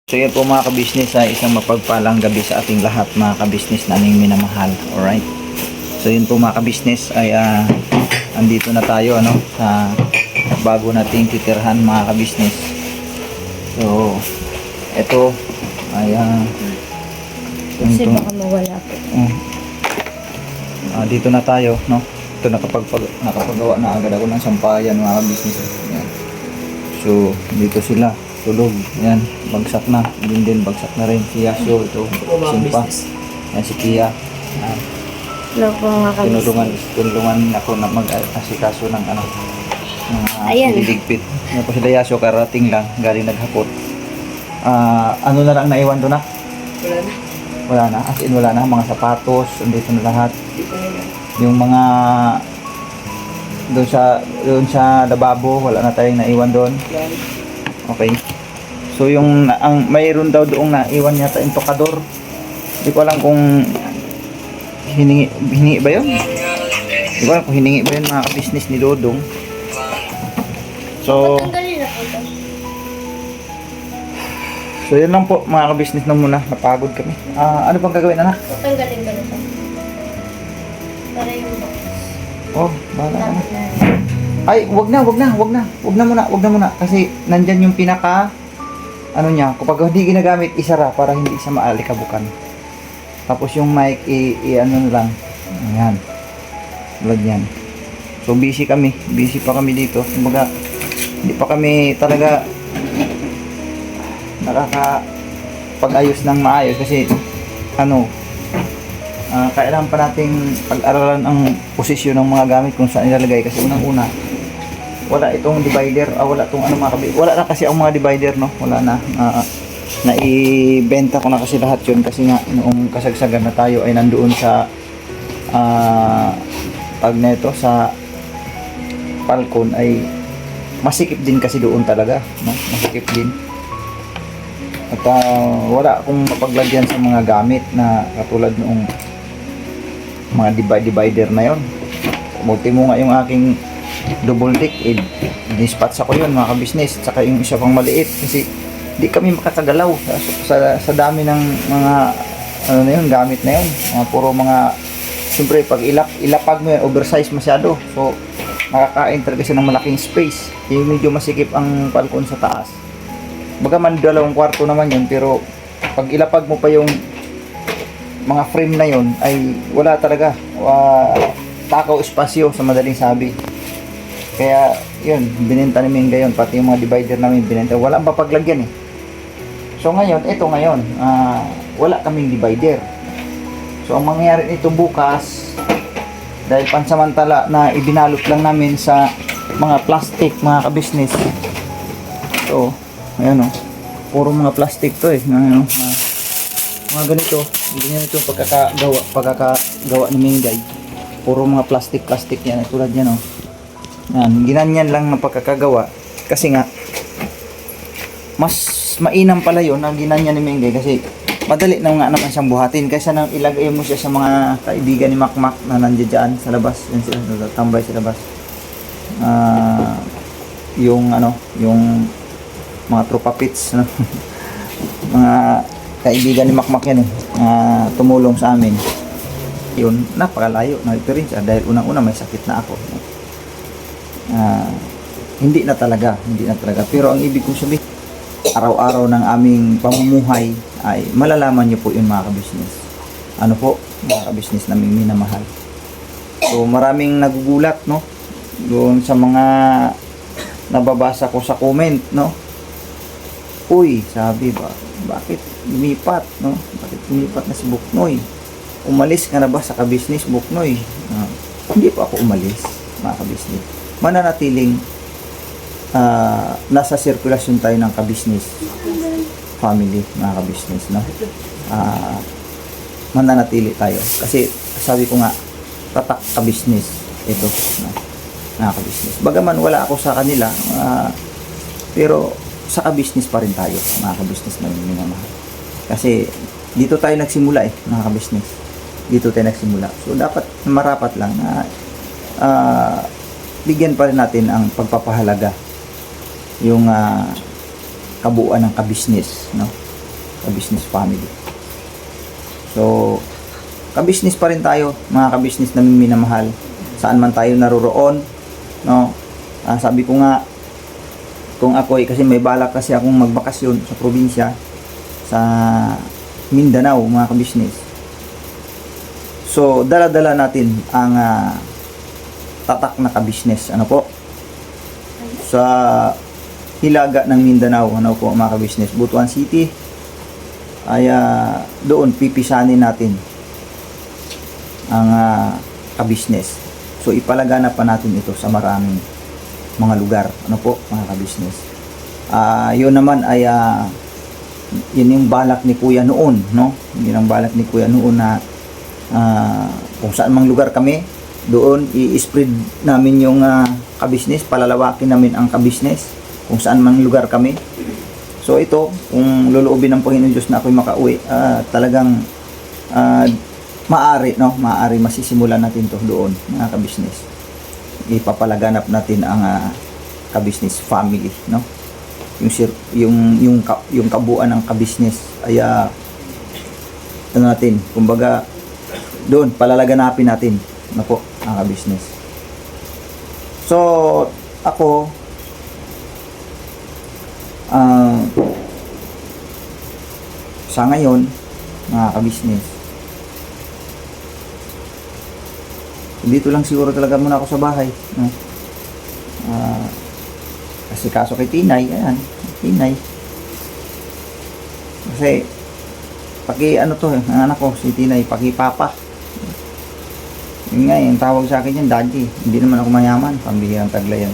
So yun po mga kabisnes, ay isang mapagpalang gabi sa ating lahat mga kabisnes naming minamahal. Alright. So yun po mga kabisnes ay andito na tayo sa bago nating titirhan mga kabisnes. So ito ay kasi baka mawala po. Dito na tayo, no? Ito nakapagawa na agad ako ng sampayan mga kabisnes. Yan. So dito sila tulog, yan, bagsak na, din bagsak na rin si Yasio, ito, Simpa, yan si Kia, Hello po mga kabisnes. tulungan ako na mag-asikaso ng Ayan. liligpit. Yan po sila Yasio, karating lang, galing naghapot. Ano na lang naiwan doon na? Wala na, as in wala na, mga sapatos, andito na lahat. Yung mga doon sa lababo, wala na tayong naiwan doon. Okay. So yung mayroon daw doong naiwan yata yung tokador. Hindi ko alam kung hiningi ba yun? Hindi ko alam kung hiningi ba yun mga ka-business ni Dodong. So yun lang po mga ka-business na muna. Napagod kami. Ano bang gagawin na? Tanggalin ba nito? Para yung box. Oh, bahala ka na. Ay, wag na muna kasi nandyan yung pinaka niya, kapag hindi ginagamit isara para hindi siya maalikabukan. Tapos yung mic ano lang. Ayan. Tulad yan. So busy pa kami dito. Kumbaga hindi pa kami talaga nakakapag-ayos ng maayos kasi kailangan pa nating pag-aralan ang posisyon ng mga gamit kung saan ilalagay kasi unang-una wala itong divider, wala itong wala na kasi ang mga divider, no? Wala na, naibenta ko na kasi lahat yun kasi nga noong kasagsagan na tayo ay nandoon sa tag na ito sa Falcon ay masikip din kasi doon talaga, no? Masikip din at wala akong mapaglagyan sa mga gamit na katulad noong mga divider na yon. Multi mo nga yung aking double deck, dispatch ako yun mga kabisnes, saka yung isa pang maliit kasi di kami makakagalaw sa dami ng mga gamit na yun, puro mga siyempre pag ilapag mo yun, oversize masyado, so nakakain talaga siya ng malaking space, yung medyo masikip ang Falcon sa taas. Bagaman 2 kwarto naman yun, pero pag ilapag mo pa yung mga frame na yun ay wala talaga, takaw espasyo sa madaling sabi. Kaya yun, binenta ni Mingga yun, pati yung mga divider namin binenta, walang papaglagyan eh. So ngayon, wala kaming divider. So ang mangyayari nito bukas, dahil pansamantala na ibinalot lang namin sa mga plastic mga ka-business. So ayan puro mga plastic to eh, mga ganito, ganyan ito pagkakagawa ni Minggay, puro mga plastic yan, tulad yan yan, ginanyan lang ng pagkakagawa kasi nga mas mainam pala yun ang ginanyan ni Minggay kasi madali na nga naman siyang buhatin kaysa nang ilagay mo siya sa mga kaibigan ni Makmak na nandiyan dyan sa labas, yan sila tambay sa labas, yung mga tropa pits, mga kaibigan ni Makmak yan tumulong sa amin, yun, napakalayo na experience dahil unang-una may sakit na ako. Hindi na talaga, pero ang ibig kong sabihin, araw-araw ng aming pamumuhay ay malalaman nyo po yun mga ka-business. Mga ka-business naming minamahal. So maraming nagugulat, no, doon sa mga nababasa ko sa comment, no. Uy, sabi ba, bakit lumipat, no? Bakit lumipat na si Buknoy? Umalis ka na ba sa ka-business, Buknoy? Hindi pa ako umalis, mga ka-business. Mananatiling nasa sirkulasyon tayo ng ka-business family, mga ka-business, no? Mananatili tayo kasi sabi ko nga, tatak ka-business ito, no? Mga ka-business, bagaman wala ako sa kanila, pero sa ka-business pa rin tayo, mga ka-business na minamahal. Kasi dito tayo nagsimula mga ka-business, dito tayo nagsimula, so dapat marapat lang na bigyan pa rin natin ang pagpapahalaga yung kabuuan ng ka-business, no? ka-business family. So, ka-business pa rin tayo, mga ka-business na minamahal. Saan man tayo naroroon, no? Sabi ko nga, kung ako kasi may balak kasi akong magbakasyon sa probinsya, sa Mindanao, mga ka-business. So, dala-dala natin ang tatak na ka-business. Ano po? Sa hilaga ng Mindanao, ano po mga ka-business, Butuan City, ay doon pipisanin natin ang ka-business. So, ipalaganap pa natin ito sa maraming mga lugar. Ano po mga ka-business? Yun naman ay yun yung balak ni Kuya noon, no? Yun ang balak ni Kuya noon na kung saan mang lugar kami, doon i-spread namin yung ka-business, palalawakin namin ang ka-business kung saan mang lugar kami. So ito, kung luluobin ng Panginoon Diyos na ako'y makauwi, talagang maaari masisimulan natin to doon, mga ka-business. Ipapalaganap natin ang ka-business family, no? Yung kabuuan ng ka-business ay ano natin, kumbaga doon palalaganapin natin, ano po, ang ka-business. So ako sa ngayon, mga ka-business, dito lang siguro talaga muna ako sa bahay, no? Kasi kaso kay Tinay, ayan, Tinay. Kasi ang anak ko, si Tinay, papa. Yun nga, yung tawag sa akin yan, daddy. Hindi naman ako mayaman, pambihirang taglayan.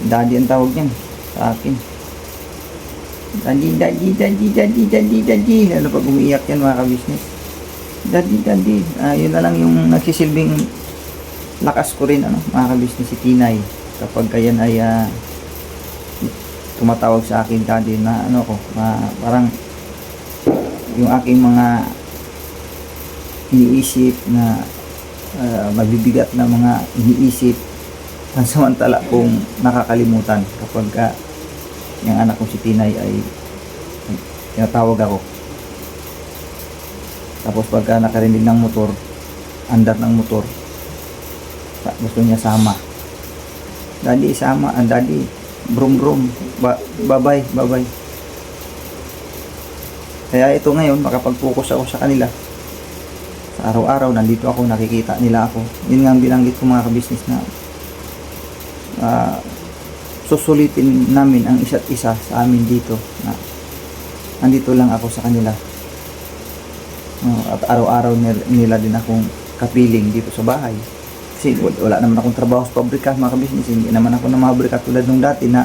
Daddy ang tawag yan sa akin. Daddy. Lalo pag umiiyak yan, mga ka-business. Daddy. Yun na lang yung nagsisilbing lakas ko rin, mga ka-business, si Tinay. Kapag kayan ay tumatawag sa akin, daddy, na parang yung aking mga iniisip na mabibigat na mga iniisip, samantala kong nakakalimutan kapag yung anak ko si Tinay ay tinatawag ako. Tapos pagka nakarinig ng motor, andar ng motor, gusto niya sama. Daddy, sama. Daddy, brum. Bye-bye. Kaya ito ngayon, makapag-focus ako sa kanila. Sa araw-araw, nandito ako, nakikita nila ako. Yun nga ang binanggit ko, mga ka-business, na susulitin namin ang isa't isa sa amin dito, na nandito lang ako sa kanila. At araw-araw nila din akong kapiling dito sa bahay. Kasi wala naman akong trabaho sa pabrika, mga ka-business. Hindi naman ako na mabrika tulad nung dati na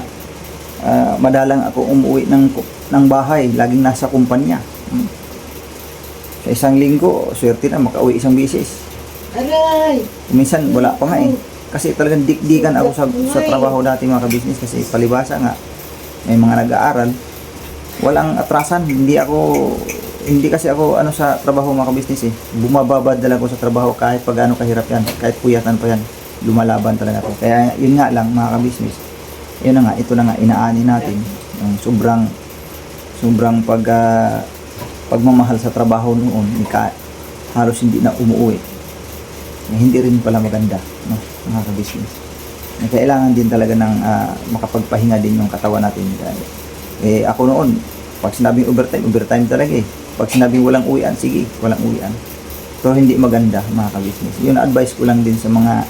madalang ako umuwi ng bahay, laging nasa kumpanya. Sa isang linggo, swerte na makauwi isang beses. Aray! Minsan wala pa nga eh. Kasi talagang dikdikan ako sa trabaho dati, mga ka-business, kasi palibasa nga may mga nag-aaral. Walang atrasan, hindi kasi ako sa trabaho, mga ka-business eh. Bumababad talaga ako sa trabaho kahit pag ano kahirap yan, kahit puyatan pa yan. Lumalaban talaga ako. Kaya yun nga lang, mga ka-business. Yun na nga, ito na nga, inaani natin. Yung sobrang pagmamahal sa trabaho noon, halos hindi na umuwi. Hindi rin pala maganda, no, mga ka-business. Kailangan din talaga ng makapagpahinga din yung katawan natin. Ako noon, pag sinabing overtime talaga eh. Pag sinabing walang uwian, sige, walang uwian. So hindi maganda, mga ka-business. Yun advice ko lang din sa mga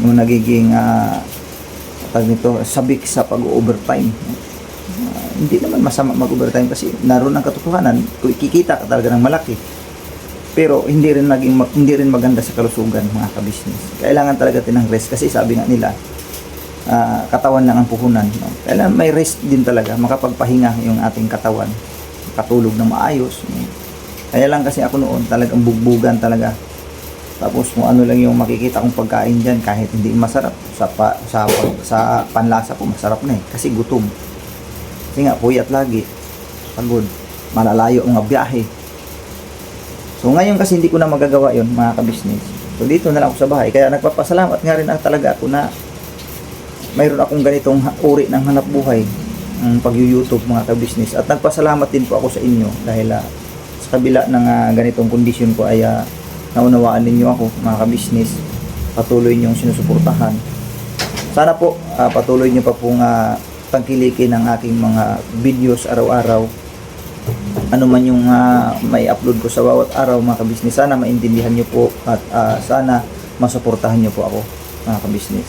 yung nagiging sabik sa pag-overtime. Hindi naman masama mag-overtime kasi naroon ang katotohanan, kikita ka talaga ng malaki. Pero hindi rin maganda sa kalusugan, mga ka-business. Kailangan talaga din ng rest kasi sabi nga nila, katawan lang ang puhunan, no? Kailangan may rest din talaga, makapagpahinga yung ating katawan, katulog na maayos. Kaya lang kasi ako noon talagang bugbugan talaga. Tapos kung ano lang yung makikita kong pagkain dyan, kahit hindi masarap, sa panlasa ko masarap na eh, kasi gutom. Kasi nga puyat lagi, pagod, malalayo ang biyahe. So ngayon kasi hindi ko na magagawa yon, mga ka-business. So dito na lang ako sa bahay. Kaya nagpapasalamat nga rin talaga ako na mayroon akong ganitong uri ng hanap buhay. ang pag-YouTube mga ka-business. At nagpasalamat din po ako sa inyo dahil sa kabila ng ganitong kondisyon ko ay naunawaan ninyo ako mga ka-business. Patuloy niyong sinusuportahan. Sana po patuloy niyo pa pong tangkilikin ang aking mga videos araw-araw. Ano man yung may upload ko sa bawat araw mga ka-business. Sana maintindihan niyo po at sana masuportahan niyo po ako mga ka-business.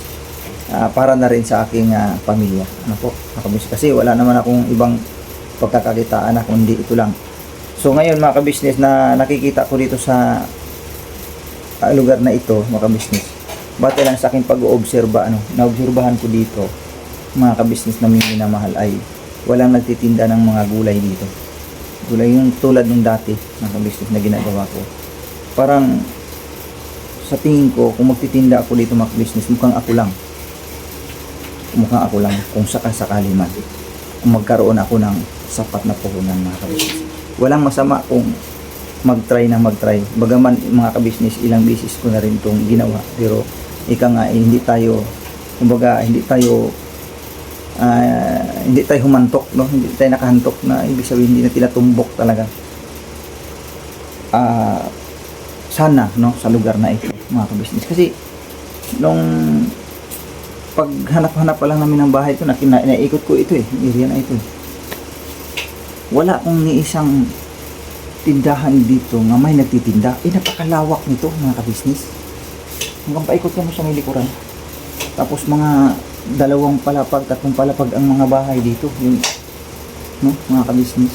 Para na rin sa aking pamilya. Ano po, mga ka-business. Kasi wala naman akong ibang pagkakakitaan kundi ito lang. So ngayon mga ka-business na nakikita ko dito sa lugar na ito mga ka-business. Bate lang sa aking pag-oobserba, naobserbahan ko dito mga ka-business na minamahal ay walang nagtitinda ng mga gulay dito. Gulay yung tulad ng dati mga ka-business na ginagawa ko. Parang sa tingin ko kung magtitinda ako dito mga ka-business, mukhang ako lang kung sakasakali man kung magkaroon ako ng sapat na puhunan mga ka-business. Walang masama kung mag-try. Bagaman mga ka-business, ilang beses ko na rin itong ginawa, pero ika nga hindi tayo humantok, no? Hindi tayo nakahantok, na ibig sabihin hindi na tinatumbok talaga. Sana no sa lugar na ito mga ka-business, kasi nung paghanap-hanap pa lang namin ng bahay ito, naikot ko ito area na ito. Wala akong ni isang tindahan dito nga may nagtitinda. Napakalawak nito mga ka-business. Hanggang paikot ka mo sa may likuran. Tapos mga 2 palapag, 3 palapag ang mga bahay dito. Yung, no, mga ka-business.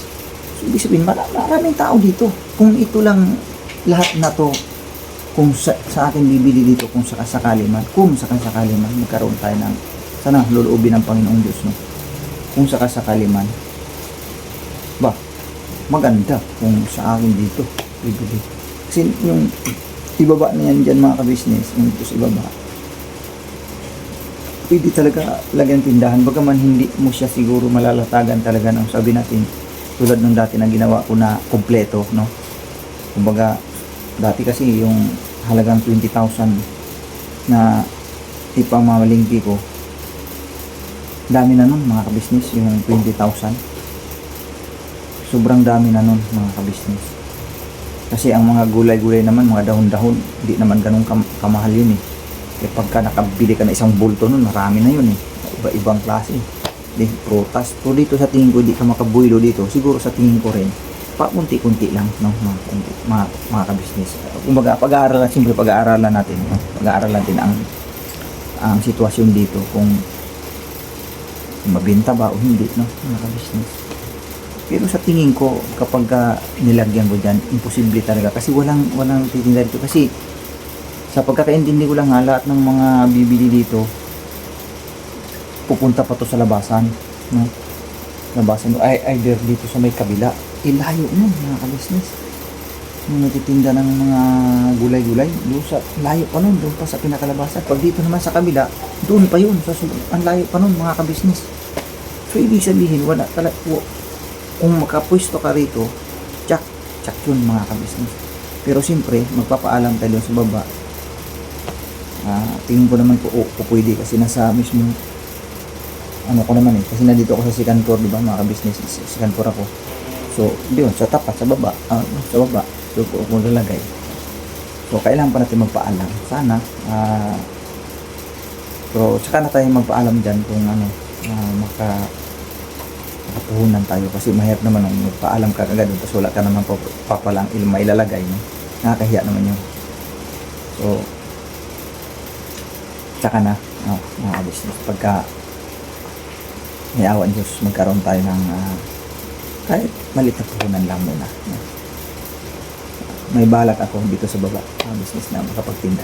So, ibig sabihin, maraming tao dito. Kung ito lang lahat na to, kung sa akin bibili dito, kung sakasakali man, magkaroon tayo ng, sana luluubin ng Panginoong Diyos, no? Kung sakasakali man, maganda kung sa akin dito bibili. Kasi yung ibaba na yan dyan mga ka-business, yung ito sa ibaba, pwede talaga lagyan tindahan. Bagaman hindi mo siya siguro malalatagan talaga ng sabi natin, tulad nung dati na ginawa ko na kompleto, no? Kumbaga, dati kasi yung halagang 20,000 na ipamamalingki ko, dami na nun mga ka-business, yung 20,000. Sobrang dami na nun mga ka-business. Kasi ang mga gulay-gulay naman, mga dahon-dahon, hindi naman ganun kamahal yun pagka nakabili ka na isang bulto nun, marami na yun iba-ibang klase. Prutas. So dito sa tingin ko, hindi ka makabuilo dito. Siguro sa tingin ko rin, pakunti-kunti lang, no? Mga ka-business. Kumbaga, pag-aaralan natin, no? Pag-aaralan natin ang sitwasyon dito, kung mabenta ba o hindi, no? Mga ka-business. Pero sa tingin ko, kapag nilagyan ko dyan, imposible talaga. Kasi walang titinda dito. Kasi sa pagkakaintindi ko lang lahat ng mga bibili dito, pupunta pa to sa labasan. No? Labasan, either dito sa may kabila. Layo nun mga ka-business. Yung natitinda ng mga gulay-gulay, doon sa layo pa nun, doon pa sa pinakalabasan. Pag dito naman sa kabila, doon pa yun. Ang layo pa nun mga ka-business. So ibig sabihin, wala talaga. Kung makapwesto ka rito, tsak yun mga ka-business. Pero siyempre, magpapaalam tayo sa baba. Tingin ko naman po pwede kasi nasa mismo ko naman kasi nandito ako sa second floor, di ba mga ka-business, second floor ako. So, doon, sa tapat, sa baba, so kung lalagay. So, kailangan pa natin magpaalam. Sana, pero saka na tayo magpaalam dyan kung makapuhunan tayo, kasi mahirap naman ang magpaalam ka agad doon tapos wala ka naman papalang mailalagay, no? Nakakahiya naman yun. So saka na mga business, pagka may awan Diyos, magkaroon tayo ng kahit maliit na puhunan lang muna, no? May balak ako dito sa baba mga business na makapagtinda.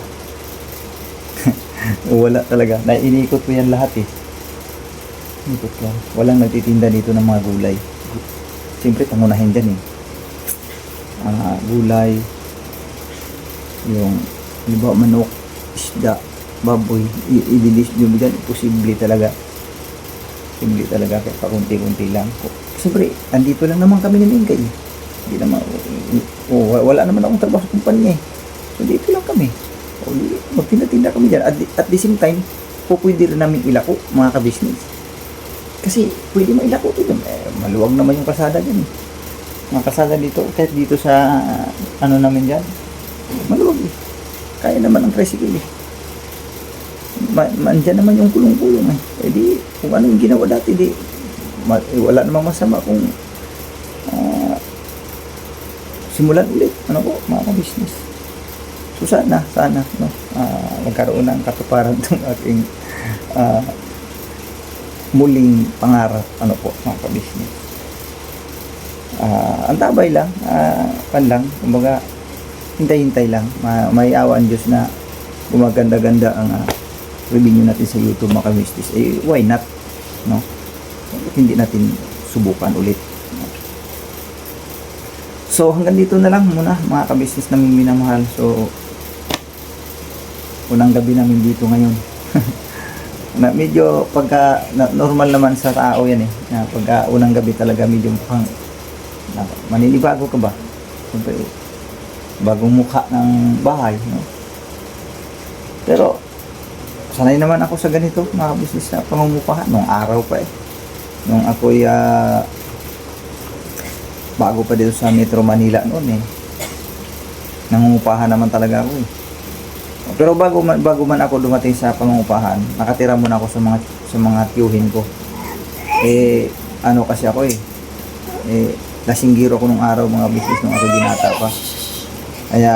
Wala talaga, nainikot ko yan lahat ikot lang. Walang nagtitinda dito ng mga gulay. Siyempre, pangunahin dyan gulay, yung manok, isda, baboy, i-release nyo dyan. Posible talaga. Kahit pakunti-kunti lang. Siyempre, andito lang naman kami ni Mingkay. Hindi naman, wala naman akong trabaho sa kumpanya So, dito lang kami. Magtinda-tinda kami dyan. At the same time, pwede rin namin ilako, mga ka-business. Kasi pwede mo ilako ito dun. Maluwag naman yung kalsada dyan. Mga kalsada dito, kahit dito sa ano namin dyan, maluwag eh. Kaya naman ang tricycle eh. Andyan naman yung kulong-kulong eh. Eh di, kung ano yung ginawa dati, di, wala namang masama kung simulan ulit. Ano po, mga business. So sana, no, magkaroon ng katuparan itong aking muling pangarap, ano po, mga ka-business. Ang tabay lang, kumbaga, hintay-hintay lang. May awan Diyos na gumaganda-ganda ang revenue natin sa YouTube, mga ka-business. Eh, why not? No? Hindi natin subukan ulit. So, hanggang dito na lang muna, mga ka-business namin minamahal. So, unang gabi namin dito ngayon. Na medyo normal naman sa tao yan eh. Na pagka unang gabi talaga medyo maninibago ka ba? Siyempre, bagong mukha ng bahay. No? Pero, sanay naman ako sa ganito, mga business na pangumupahan. Nung araw pa eh. Nung ako'y bago pa dito sa Metro Manila noon eh. Nangungupahan naman talaga ako eh. Pero bago man ako dumating sa pangungupahan, nakatira muna ako sa mga tiyuhin ko. Eh ano kasi ako lasinggiro ko nung araw, mga business, nung ako binata pa. Kaya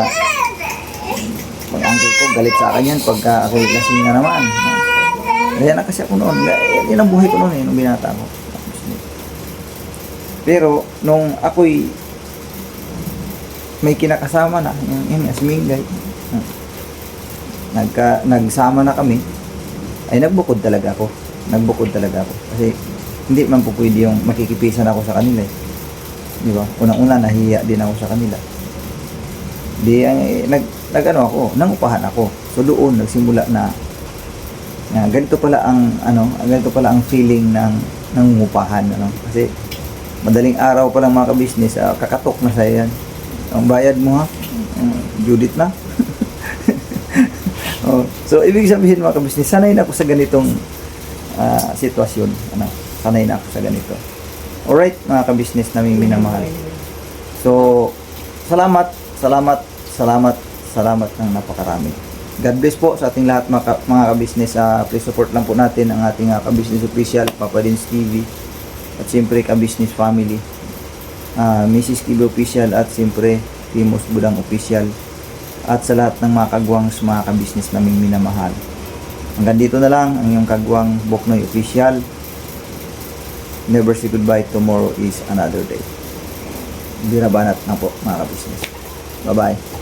pag uncle ko galit sa akin yan pagka ako lasing na naman. Kaya na kasi ako noon. Yan ang buhay ko noon nung binata ako. Pero nung ako'y may kinakasama na, yung asmingay, nagsama na kami, ay nagbukod talaga ako. Kasi hindi man po pwede yung makikipisan ako sa kanila eh. Di ba? Unang-una nahiya din ako sa kanila. Di nangupahan ako. So doon nagsimula na ganito pala ang feeling ng nangungupahan, ano? Kasi madaling araw pa lang, mga ka-business, kakatok na sa yan. Ang bayad mo ha, Judith na. So, ibig sabihin, mga ka-business, sanay na ako sa ganitong sitwasyon. Sanay na ako sa ganito. Alright, mga ka-business namin minamahal. So, salamat ng napakarami. God bless po sa ating lahat, mga ka-business. Please support lang po natin ang ating ka-business official, Papa Dins TV. At siyempre, ka-business family. Mrs. Kibo Official at siyempre, Timos Budang Official. At sa lahat ng mga kagwangs, mga ka-business naming minamahal. Hanggang dito na lang ang iyong kagwang Boknoy Official. Never say goodbye. Tomorrow is another day. Birabanat na po, mga ka-business. Bye-bye.